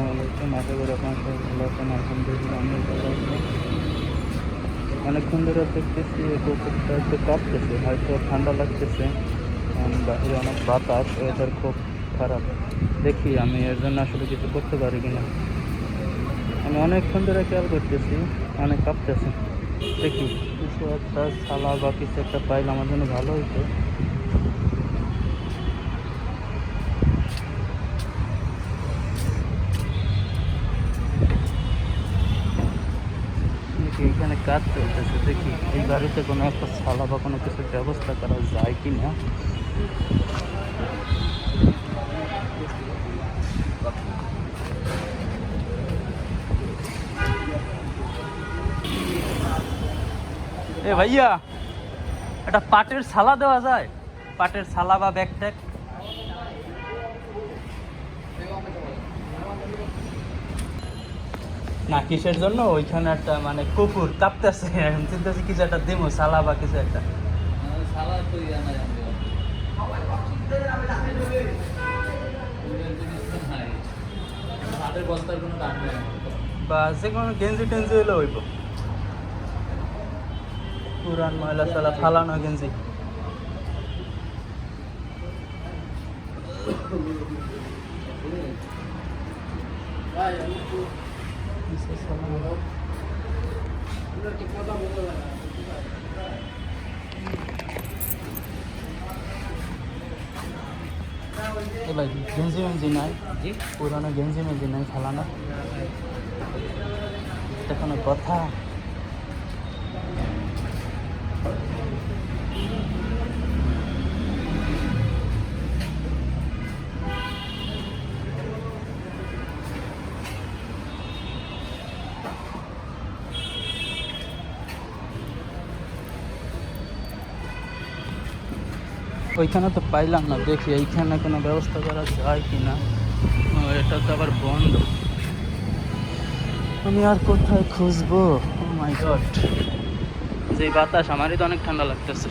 আসসালামু আলাইকুম। আশা করি আপনার সবাই ভালো আছেন। আলহামদুলিল্লাহ আমি ভালো আছি। অনেকক্ষণ ধরে দেখতেছি এই কুকুরটা একটু কাঁপতেছে, হয়তো ঠান্ডা লাগতেছে, কারণ বাইরে অনেক বাতাস, ওয়েদার খুব খারাপ। দেখি আমি এর জন্য আসলে কিছু করতে পারি কিনা। আমি অনেকক্ষণ ধরে খেয়াল করতেছি, অনেক কাঁপতেছে। দেখি কিছু একটা ছালা বা কিছু একটা পাইলে আমার জন্য ভালো হইতো। দেখি এখানে কাজ চলতেছে, দেখি এই বাড়িতে কোনো একটা ছালা বা কোনো কিছুর ব্যবস্থা করা যায় কি না। এ ভাইয়া, একটা পাটের ছালা দেওয়া যায়? পাটের ছালা বা ব্যাগ ট্যাগ? না কিসের জন্য, ওইখানে একটা মানে কুকুর কাঁপতেছে, এখন চিন্তাছি কিছু একটা দেবো, ছালা বা কিছু একটা। বা যে কোনো গেঞ্জি টেঞ্জি হলে হইব, পুরান ময়লা সালা ফালানো গেঞ্জি। ভাই গেঞ্জি মেঞ্জি নাই? পুরানো গেঞ্জি মেঞ্জি নাই ফালানো? এটা কোনো কথা? ওইখানে তো পাইলাম না, দেখি এইখানে কোনো ব্যবস্থা করা যায় কি না। এটা তো আবার বন্ধ, আমি আর কোথায় খুঁজবো? ও মাই গড, যে বাতাস, আমারই তো অনেক ঠান্ডা লাগতেছে।